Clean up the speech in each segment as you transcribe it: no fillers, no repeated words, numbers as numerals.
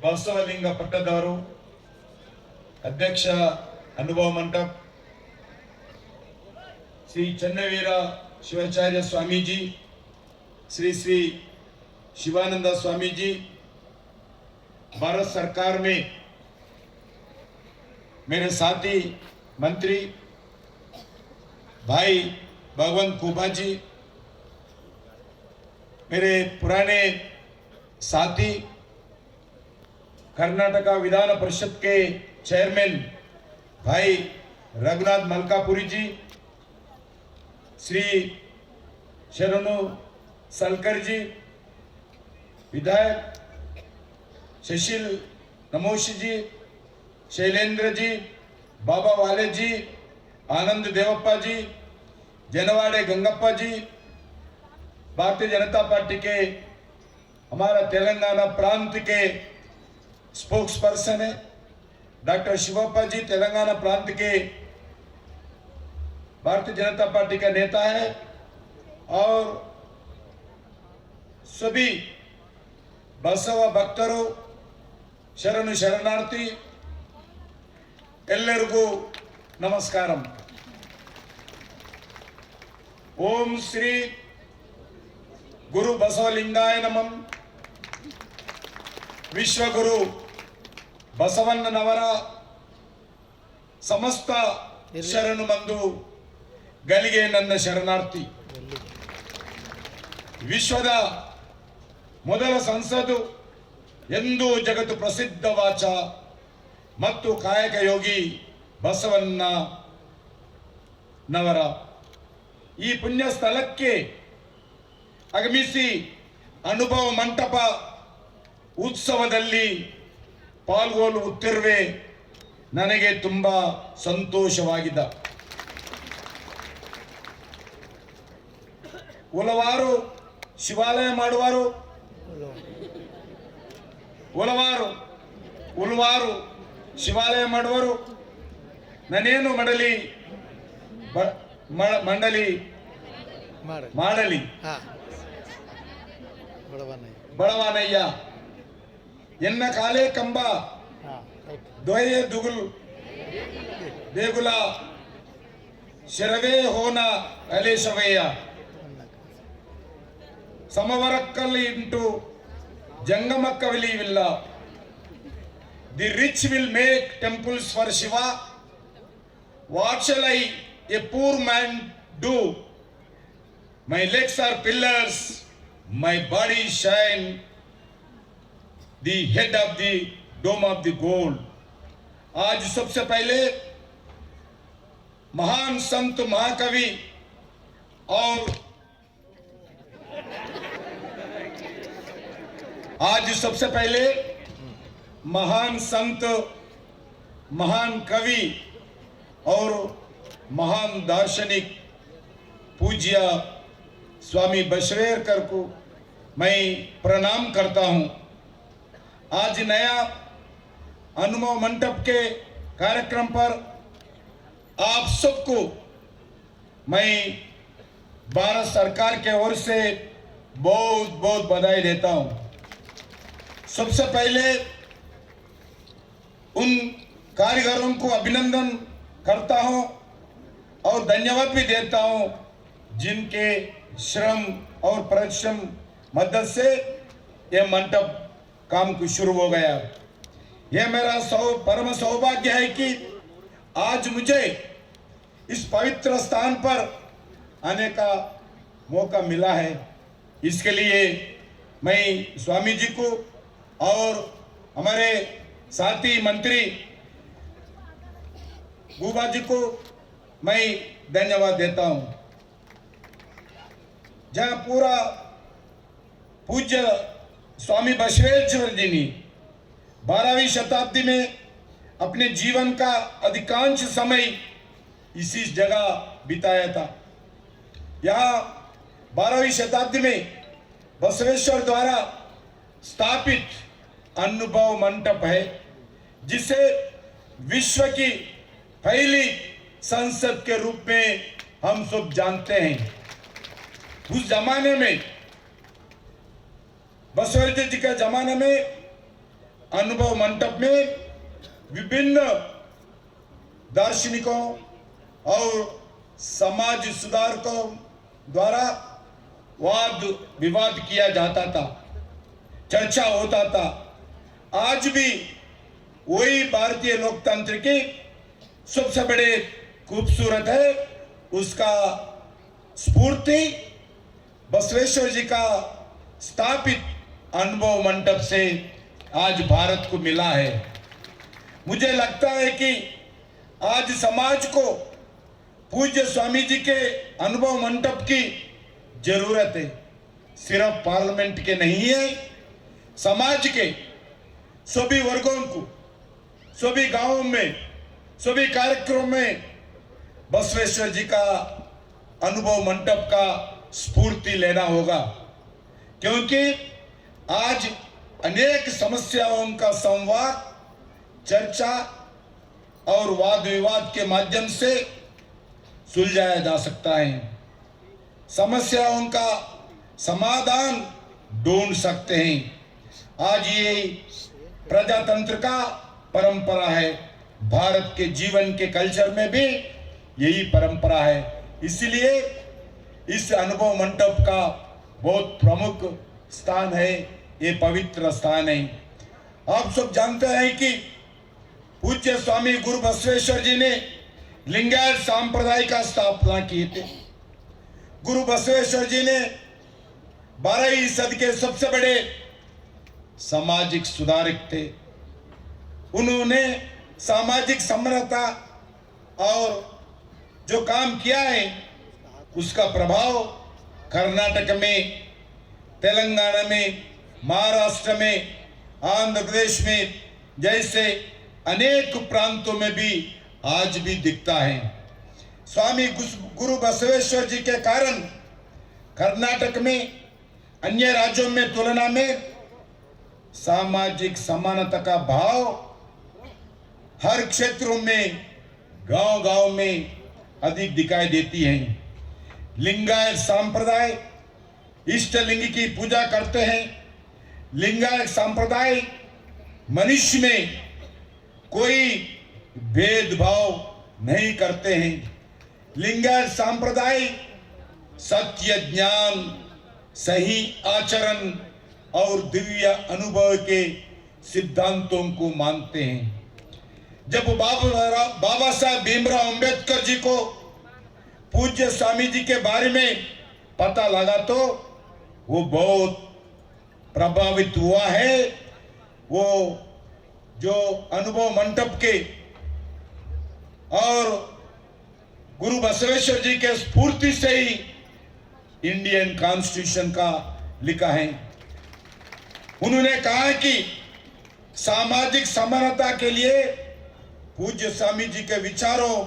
ಬಸವಲಿಂಗ ಪಟ್ಟದವರು, ಅಧ್ಯಕ್ಷ ಅನುಭವ ಮಂಟಪ, श्री चन्नवीर शिवाचार्य स्वामी जी, श्री श्री शिवानंद स्वामी जी, भारत सरकार में मेरे साथी मंत्री भाई भगवंत कुबा जी, मेरे पुराने साथी कर्नाटका विधान परिषद के चेयरमैन भाई रघुनाथ मलकापुरी जी, श्री शरणु सलकर जी, विधायक शशील नमोशी जी, शैलेंद्र जी, बाबा वाले जी, आनंद देवप्पा जी, जनवाड़े गंगप्पा जी, भारतीय जनता पार्टी के हमारा तेलंगाना प्रांत के स्पोक्स पर्सन है डॉक्टर शिवप्पा जी, तेलंगाना प्रांत के भारतीय जनता पार्टी का नेता है, और सभी बसव भक्तों शरणु शरणार्थी एल्लरिगू नमस्कारम। ओम श्री गुरु बसवलिंगाय नमः। विश्वगुरु बसवಣ್ಣನವರ समस्त ಶರಣು ಬಂದು ಗಳಿಗೆ ನನ್ನ ಶರಣಾರ್ಥಿ। ವಿಶ್ವದ ಮೊದಲ ಸಂಸದು ಎಂದು ಜಗತ್ತು ಪ್ರಸಿದ್ಧ ವಾಚ ಮತ್ತು ಕಾಯಕ ಯೋಗಿ ಬಸವಣ್ಣನವರ ಈ ಪುಣ್ಯ ಸ್ಥಳಕ್ಕೆ ಆಗಮಿಸಿ ಅನುಭವ ಮಂಟಪ ಉತ್ಸವದಲ್ಲಿ ಪಾಲ್ಗೊಳ್ಳುತ್ತಿರುವೆ ನನಗೆ ತುಂಬಾ ಸಂತೋಷವಾಗಿದೆ। ಒಲವಾರು ಶಿವಾಲಯ ಮಾಡುವರು, ಉಲವಾರು ಶಿವಾಲಯ ಮಾಡುವರು, ನಾನೇನು ಮಾಡಲಿ ಮಂಡಲಿ ಮಾಡಲಿ ಬಡವನಯ್ಯ ಎನ್ನ ಕಾಲೇ ಕಂಬ ದೊಯೆ ದುಗುಲ್ ದೇಗುಲ ಶರವೇ ಹೋನ ಅಲೇಶವಯ್ಯ ಸಮವರಕ್ಕಲ್ಲಿ ಇಂಟು ಜಂಗಮಕ್ಕವಿಲಿವಿಲ್ಲ। The rich will make temples for Shiva, what shall I a poor man do? My legs are pillars, my body shine the head of the dome of the gold. आज सबसे पहले महान संत महाकवि और महान संत, महान कवि और महान दार्शनिक पूज्य स्वामी बसवेश्वर को मैं प्रणाम करता हूं। आज नया अनुभव मंटप के कार्यक्रम पर आप सबको मैं भारत सरकार के ओर से बहुत बहुत बधाई देता हूं। सबसे पहले उन कारीगरों को अभिनंदन करता हूं और धन्यवाद भी देता हूं जिनके श्रम और परिश्रम मदद से यह मंटप काम को शुरू हो गया। यह मेरा परम सौभाग्य है कि आज मुझे इस पवित्र स्थान पर आने का मौका मिला है। इसके लिए मैं स्वामी जी को और हमारे साथी मंत्री गुबा जी को मैं धन्यवाद देता हूं। जहां पूरा पूज्य स्वामी बसवेश्वर जी ने 12वीं शताब्दी में अपने जीवन का अधिकांश समय इसी जगह बिताया था। यहाँ 12वीं शताब्दी में बसवेश्वर द्वारा स्थापित अनुभव मंटप है, जिसे विश्व की पहली संसद के रूप में हम सब जानते हैं। उस जमाने में बसवेश्वर जी के जमाने में अनुभव मंडप में विभिन्न दार्शनिकों और समाज सुधारकों द्वारा वाद विवाद किया जाता था, चर्चा होता था। आज भी वही भारतीय लोकतंत्र की सबसे बड़े खूबसूरत है, उसका स्फूर्ति बसवेश्वर जी का स्थापित अनुभव मंडप से आज भारत को मिला है। मुझे लगता है कि आज समाज को पूज्य स्वामी जी के अनुभव मंडप की जरूरत है। सिर्फ पार्लियामेंट के नहीं है, समाज के सभी वर्गों को, सभी गांवों में, सभी कार्यक्रमों में बसवेश्वर जी का अनुभव मंडप का स्फूर्ति लेना होगा, क्योंकि आज अनेक समस्याओं का संवाद, चर्चा और वाद विवाद के माध्यम से सुलझाया जा सकता है। समस्याओं का समाधान ढूंढ सकते हैं। आज ये प्रजातंत्र का परंपरा है, भारत के जीवन के कल्चर में भी यही परंपरा है। इसलिए इस अनुभव मंडप का बहुत प्रमुख स्थान है, ये पवित्र स्थान है। आप सब जानते हैं कि पूज्य स्वामी गुरु बसवेश्वर जी ने लिंगायत संप्रदाय का स्थापना की थी। गुरु बसवेश्वर जी ने 12वीं सदी के सबसे बड़े सामाजिक सुधारक थे। उन्होंने सामाजिक समरसता और जो काम किया है उसका प्रभाव कर्नाटक में, तेलंगाना में, महाराष्ट्र में, आंध्र प्रदेश में जैसे अनेक प्रांतों में भी आज भी दिखता है। स्वामी गुरु बसवेश्वर जी के कारण कर्नाटक में अन्य राज्यों में तुलना में सामाजिक समानता का भाव हर क्षेत्रों में, गांव-गांव में अधिक दिखाई देती है। लिंगायत संप्रदाय इष्ट लिंग की पूजा करते हैं। लिंगायत संप्रदाय मनुष्य में कोई भेदभाव नहीं करते हैं। लिंगायत संप्रदाय सत्य, ज्ञान, सही आचरण और दिव्य अनुभव के सिद्धांतों को मानते हैं। जब बाबा साहब भीमराव अंबेडकर जी को पूज्य स्वामी जी के बारे में पता लगा तो वो बहुत प्रभावित हुआ है। वो जो अनुभव मंडप के और गुरु बसवेश्वर जी के स्फूर्ति से ही इंडियन कॉन्स्टिट्यूशन का लिखा है। उन्होंने कहा कि सामाजिक समानता के लिए पूज्य स्वामी जी के विचारों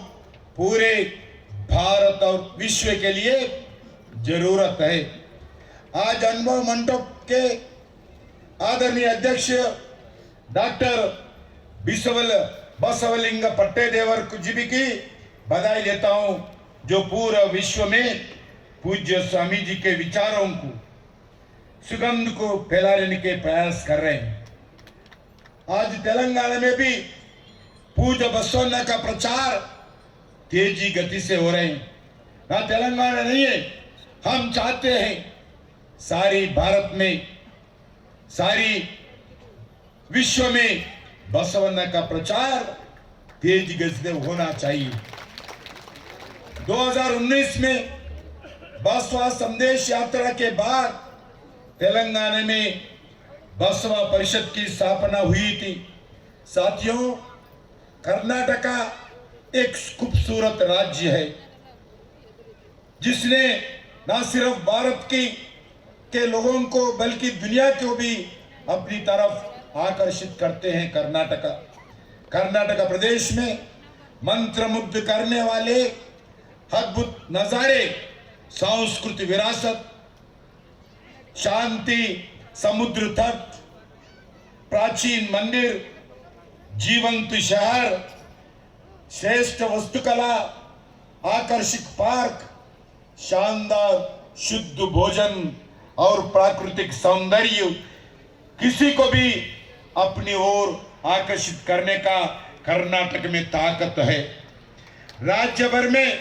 पूरे भारत और विश्व के लिए जरूरत है। आज अनुभव मंडप के आदरणीय अध्यक्ष डॉक्टर बसवलिंग पट्टेदेवर जी की बधाई देता हूं, जो पूरा विश्व में पूज्य स्वामी जी के विचारों को, सुगंध को फैलाने के प्रयास कर रहे हैं। आज तेलंगाना में भी पूज्य बसवण्ण का प्रचार तेजी गति से हो रहे हैं। ना तेलंगाना नहीं है, हम चाहते हैं सारी भारत में, सारी विश्व में बसवण्ण का प्रचार तेजी गति से होना चाहिए। 2019 में बसवा संदेश यात्रा के बाद तेलंगाना में बसवा परिषद की स्थापना हुई थी। साथियों, कर्नाटका एक खूबसूरत राज्य है जिसने न सिर्फ भारत के लोगों को बल्कि दुनिया को भी अपनी तरफ आकर्षित करते हैं। कर्नाटका प्रदेश में मंत्रमुग्ध करने वाले अद्भुत नजारे, सांस्कृतिक विरासत, शांति, समुद्र तट, प्राचीन मंदिर, जीवंत शहर, श्रेष्ठ वास्तुकला, आकर्षक पार्क, शानदार शुद्ध भोजन और प्राकृतिक सौंदर्य किसी को भी अपनी ओर आकर्षित करने का कर्नाटक में ताकत है। राज्य भर में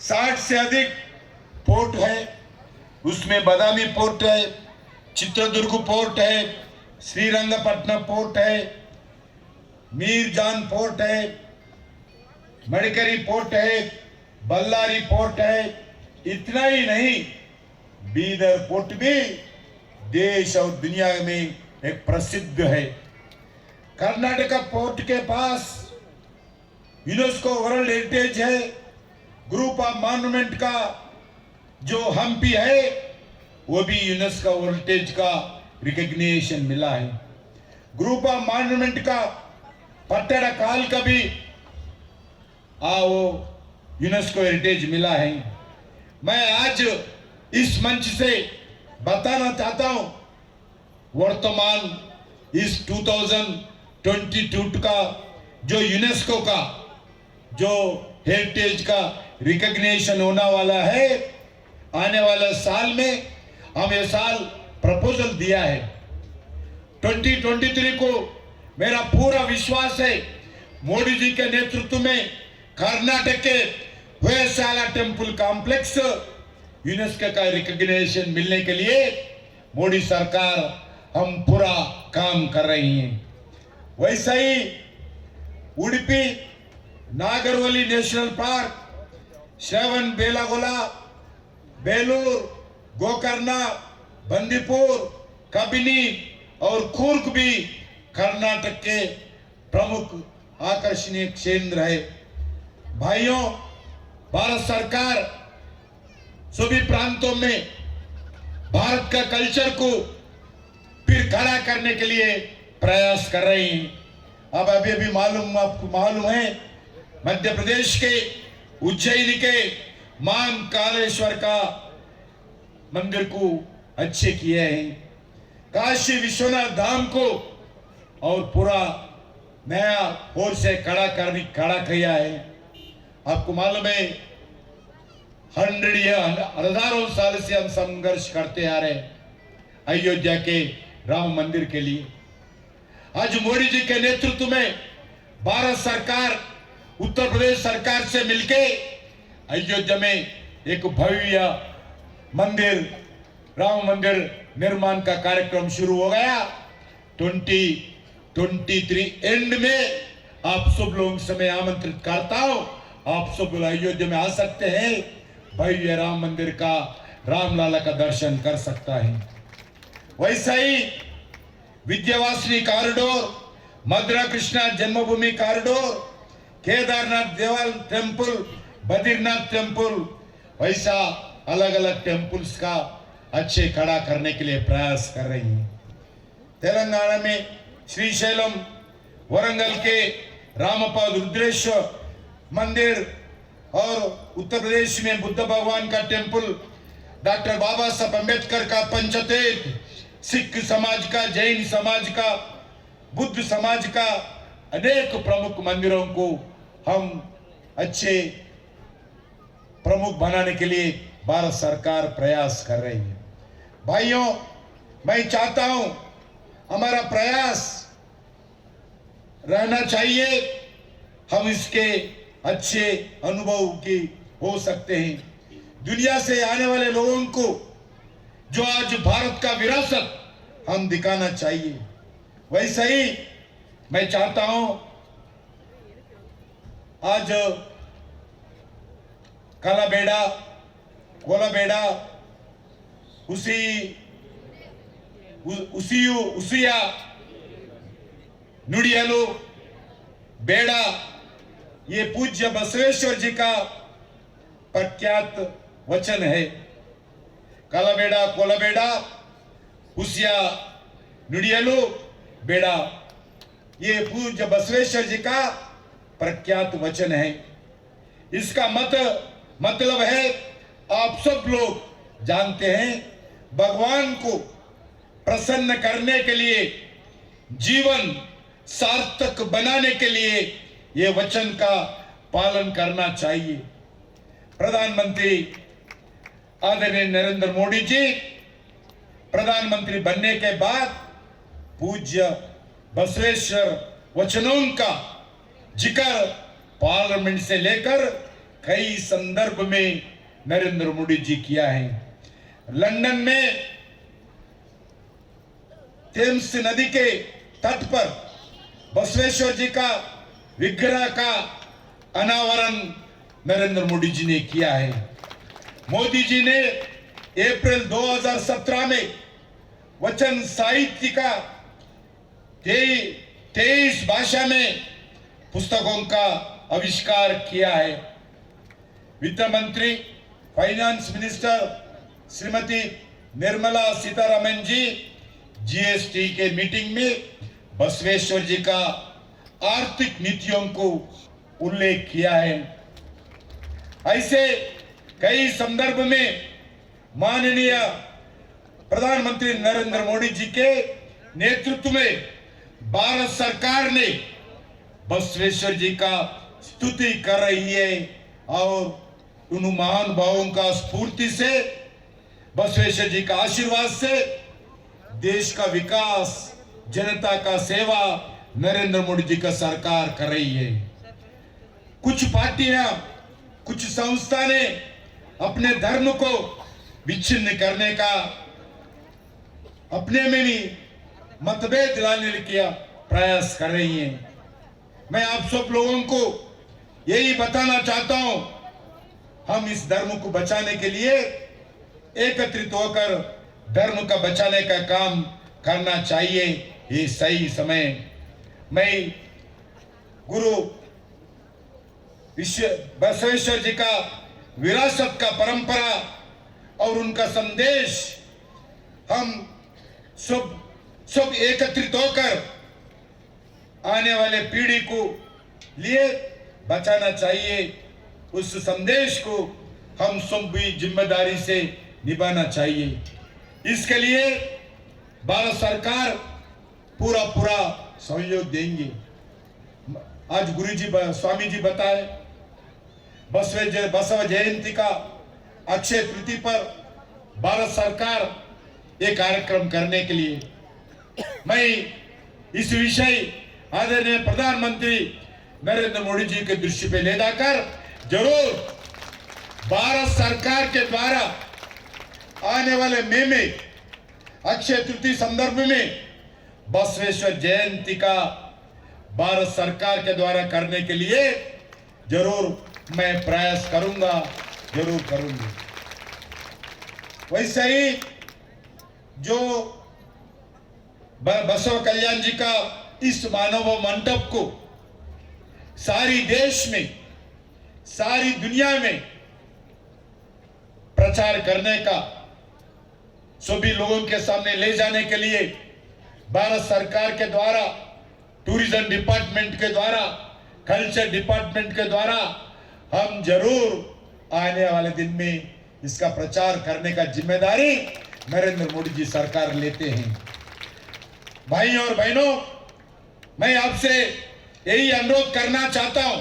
60 से अधिक पोर्ट है, उसमें बदामी पोर्ट है, चित्रदुर्ग पोर्ट है, श्रीरंगपट्टनम पोर्ट है, मीरजान पोर्ट है, मड़करी पोर्ट है, बल्लारी पोर्ट है। इतना ही नहीं, बीदर पोर्ट भी देश और दुनिया में एक प्रसिद्ध है। कर्नाटक पोर्ट के पास यूनेस्को वर्ल्ड हेरिटेज है, ग्रुप ऑफ मॉन्यूमेंट का जो हम्पी है वो भी यूनेस्को वर्ल्ड हेरिटेज का रिकॉग्निशन मिला है। ग्रुप ऑफ मॉन्यूमेंट का पट्टड़ काल का भी वो यूनेस्को हेरिटेज मिला है। मैं आज इस मंच से बताना चाहता हूं, वर्तमान इस 2022 का जो यूनेस्को का जो हेरिटेज का रिकॉग्निशन होने वाला है, आने वाले साल में हम ये साल प्रपोजल दिया है। 2023 को मेरा पूरा विश्वास है, मोदी जी के नेतृत्व में कर्नाटक के होयसाला टेम्पल कॉम्प्लेक्स यूनेस्को का रिकॉग्निशन मिलने के लिए मोदी सरकार हम पूरा काम कर रही हैं। वैसा ही उडुपी नागरवली नेशनल पार्क, श्रवण बेलागोला, बेलूर, गोकर्ण, बंदीपुर, कबिनी और कूर्ग भी कर्नाटक के प्रमुख आकर्षणीय केंद्र है। भाइयों, भारत सरकार सभी प्रांतों में भारत का कल्चर को फिर खड़ा करने के लिए प्रयास कर रही हैं। अब अभी आपको मालूम है, मध्य प्रदेश के उज्जैन के महाकालेश्वर का मंदिर को अच्छे किए हैं, काशी विश्वनाथ धाम को और पूरा नया ओर से खड़ा किया है। आपको मालूम है, हजारों साल से हम संघर्ष करते आ रहे हैं अयोध्या के राम मंदिर के लिए। आज मोदी जी के नेतृत्व में भारत सरकार उत्तर प्रदेश सरकार से मिलके अयोध्या में एक भव्य मंदिर, राम मंदिर निर्माण का कार्यक्रम शुरू हो गया। 2023 एंड में आप सब लोगों से मैं आमंत्रित करता हूं, आप सब लोग अयोध्या में आ सकते हैं, भव्य राम मंदिर का, रामलाला का दर्शन कर सकता है। वैसा ही विद्यावासिनी कॉरिडोर, मदुरा कृष्णा जन्मभूमि कॉरिडोर, केदारनाथ देवाल टेम्पल, बद्रीनाथ टेम्पल, वैसा अलग अलग टेम्पल्स का अच्छे खड़ा करने के लिए प्रयास कर रही है। तेलंगाना में श्रीशैलम, वरंगल के रामपद रुद्रेश्वर मंदिर और उत्तर प्रदेश में बुद्ध भगवान का टेम्पल, डॉक्टर बाबा साहब अम्बेडकर का पंचतीर्थ, सिख समाज का, जैन समाज का, बुद्ध समाज का अनेक प्रमुख मंदिरों को हम अच्छे प्रमुख बनाने के लिए भारत सरकार प्रयास कर रही है। भाइयों, मैं चाहता हूं हमारा प्रयास रहना चाहिए, हम इसके अच्छे अनुभव की हो सकते हैं। दुनिया से आने वाले लोगों को जो आज भारत का विरासत हम दिखाना चाहिए। वैसे ही मैं चाहता हूं आज कालाबेड़ा, कोलाबेड़ा, उसिया, नुडियालू, बेड़ा, ये पूज्य बसवेश्वर जी का प्रख्यात वचन है। कालाबेड़ा, कोलाबेड़ा, उसिया, नुडियालू, बेड़ा, ये पूज्य बसवेश्वर जी का प्रख्यात वचन है। इसका मतलब है, आप सब लोग जानते हैं, भगवान को प्रसन्न करने के लिए, जीवन सार्थक बनाने के लिए ये वचन का पालन करना चाहिए। प्रधानमंत्री आदरणीय नरेंद्र मोदी जी प्रधानमंत्री बनने के बाद पूज्य बसवेश्वर वचनों का जिक्र पार्लियामेंट से लेकर कई संदर्भ में नरेंद्र मोदी जी किया है। लंदन में थेम्स नदी के तट पर बसवेश्वर जी का विग्रह का अनावरण नरेंद्र मोदी जी ने किया है। मोदी जी ने अप्रैल 2017 में वचन साहित्य का 23 भाषा में पुस्तकों का आविष्कार किया है। वित्त मंत्री finance minister Shrimati Nirmala Sitharaman ji GST के मीटिंग में बसवेश्वर जी का आर्थिक नीतियों को उल्लेख किया है। ऐसे कई संदर्भ में माननीय प्रधानमंत्री नरेंद्र मोदी जी के नेतृत्व में भारत सरकार ने बसवेश्वर जी का स्तुति कर रही है और उन महान भावों का स्फूर्ति से बसवेश्वर जी का आशीर्वाद से देश का विकास, जनता का सेवा नरेंद्र मोदी जी का सरकार कर रही है। कुछ पार्टियां, कुछ संस्था ने अपने धर्म को विच्छिन्न करने का अपने में भी मतभेद लाने का प्रयास कर रही हैं। मैं आप सब लोगों को यही बताना चाहता हूं, हम इस धर्म को बचाने के लिए एकत्रित होकर धर्म का बचाने का काम करना चाहिए। ये सही समय। मैं गुरु बसवेश्वर जी का विरासत का परंपरा और उनका संदेश हम सब एकत्रित होकर आने वाले पीढ़ी को लिए बचाना चाहिए। उस संदेश को हम सब भी जिम्मेदारी से निभाना चाहिए। इसके लिए भारत सरकार पूरा सहयोग देंगे। आज स्वामी जी बताए बसव जयंती का अक्षय तृतीया पर भारत सरकार एक कार्यक्रम करने के लिए मैं इस विषय आदरणीय प्रधानमंत्री नरेंद्र मोदी जी के दृष्टि पे ले जाकर जरूर भारत सरकार के द्वारा आने वाले मई में अक्षय तृतीया संदर्भ में बसवेश्वर जयंती का भारत सरकार के द्वारा करने के लिए जरूर मैं प्रयास करूंगा, जरूर करूंगी। वैसे ही जो बसव कल्याण जी का इस मानव मंडप को सारी देश में, सारी दुनिया में प्रचार करने का, सभी लोगों के सामने ले जाने के लिए भारत सरकार के द्वारा, टूरिज्म डिपार्टमेंट के द्वारा, कल्चर डिपार्टमेंट के द्वारा हम जरूर आने वाले दिन में इसका प्रचार करने का जिम्मेदारी नरेंद्र मोदी जी सरकार लेते हैं। भाई और बहनों, मैं आपसे यही अनुरोध करना चाहता हूं।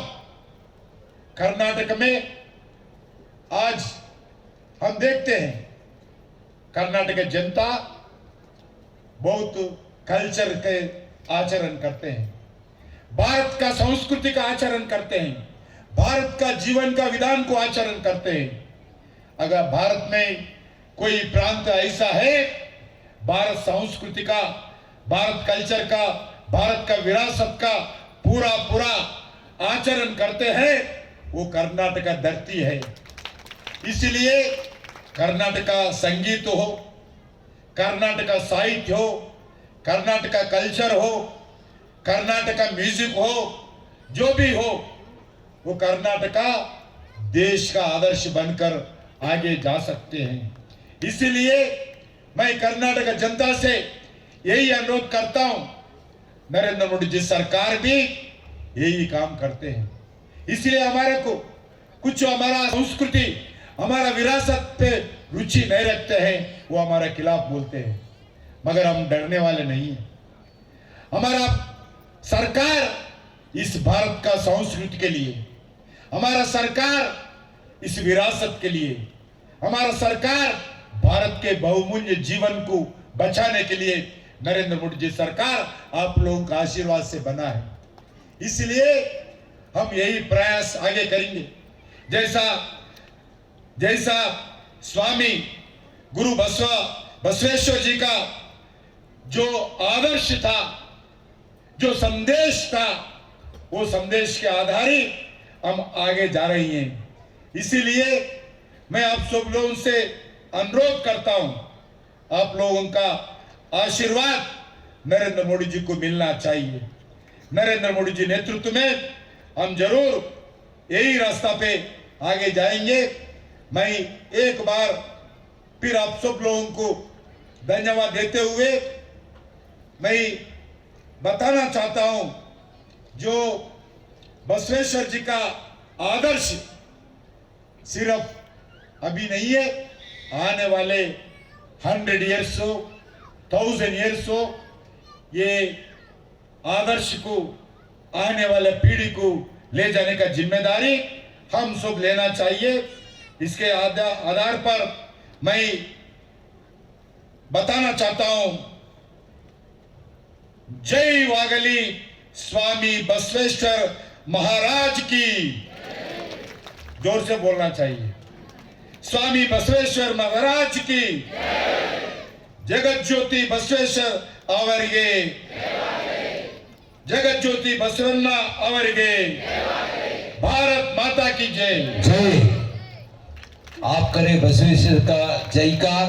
कर्नाटक में आज हम देखते हैं कर्नाटक जनता बहुत कल्चर के आचरण करते हैं, भारत का संस्कृति का आचरण करते हैं, भारत का जीवन का विधान को आचरण करते हैं। अगर भारत में कोई प्रांत ऐसा है भारत संस्कृति का, भारत कल्चर का, भारत का विरासत का पूरा आचरण करते हैं, वो कर्नाटक धरती है। इसलिए कर्नाटक संगीत हो, कर्नाटक साहित्य हो, कर्नाटक कल्चर हो, कर्नाटक म्यूजिक हो, जो भी हो, वो कर्नाटक देश का आदर्श बनकर आगे जा सकते हैं। इसलिए मैं कर्नाटक जनता से यही अनुरोध करता हूं, नरेंद्र मोदी जी सरकार भी यही काम करते हैं। इसलिए हमारे को कुछ हमारा संस्कृति, हमारा विरासत पे रुचि नहीं रखते हैं, वो हमारे खिलाफ बोलते हैं, मगर हम डरने वाले नहीं हैं। हमारा सरकार इस भारत का संस्कृति के लिए, हमारा सरकार इस विरासत के लिए, हमारा सरकार भारत के बहुमूल्य जीवन को बचाने के लिए नरेंद्र मोदी जी सरकार आप लोगों का आशीर्वाद से बना है। इसलिए हम यही प्रयास आगे करेंगे। जैसा जैसा स्वामी गुरु बसवेश्वर जी का जो आदर्श था, जो संदेश था, वो संदेश के आधारित हम आगे जा रही हैं। इसीलिए मैं आप सब लोगों से अनुरोध करता हूं, आप लोगों का आशीर्वाद नरेंद्र मोदी जी को मिलना चाहिए। नरेंद्र मोदी जी नेतृत्व में हम जरूर यही रास्ता पे आगे जाएंगे। मैं एक बार फिर आप सब लोगों को धन्यवाद देते हुए मैं बताना चाहता हूं, जो बसवेश्वर जी का आदर्श सिर्फ अभी नहीं है, आने वाले 100 ईयर्स हो, 1000 ईयर्स हो, ये आदर्श को आने वाले पीढ़ी को ले जाने का जिम्मेदारी हम सब लेना चाहिए। इसके आधार पर मैं बताना चाहता हूं, जय वागली स्वामी बसवेश्वर महाराज की। जोर से बोलना चाहिए, स्वामी बसवेश्वर महाराज की। जगत ज्योति बसवेश्वर आवरिगे, जगत ज्योति बसवन्ना आवरिगे। भारत माता की जय। जय। आप करें बसवेश्वर का जयकार।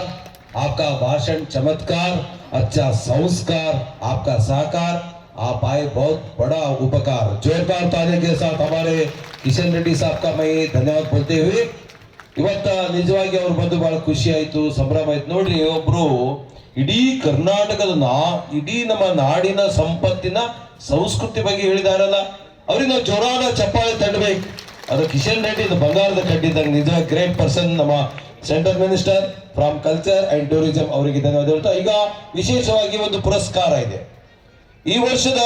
आपका भाषण चमत्कार, अच्छा संस्कार, आपका सहकार, आप आए बहुत बड़ा उपकार। जोरदार ताली के साथ हमारे किशन रेड्डी साहब का मैं धन्यवाद बोलते हुए, ಇವತ್ತ ನಿಜವಾಗಿ ಅವ್ರು ಬಂದು ಬಹಳ ಖುಷಿ ಆಯ್ತು, ಸಂಭ್ರಮ ಆಯ್ತು. ನೋಡ್ರಿ, ಒಬ್ರು ಇಡೀ ಕರ್ನಾಟಕದ ಇಡೀ ನಮ್ಮ ನಾಡಿನ ಸಂಪತ್ತಿನ ಸಂಸ್ಕೃತಿ ಬಗ್ಗೆ ಹೇಳಿದಾರಲ್ಲ, ಅವ್ರಿಗೆ ನಾವು ಜೋರಾದ ಚಪ್ಪಾಳೆ ತಟ್ಟಬೇಕು. ಅದು ಕಿಶನ್ ರೆಡ್ಡಿ ಬಂಗಾರದ ಕಡ್ಡಿದ್ದಂಗೆ, ನಿಜವಾಗಿ ಗ್ರೇಟ್ ಪರ್ಸನ್. ನಮ್ಮ central minister from culture and tourism ಅವರಿಗೆ ಧನ್ಯವಾದ ಹೇಳ್ತಾ, ಈಗ ವಿಶೇಷವಾಗಿ ಒಂದು ಪುರಸ್ಕಾರ ಇದೆ. ಈ ವರ್ಷದ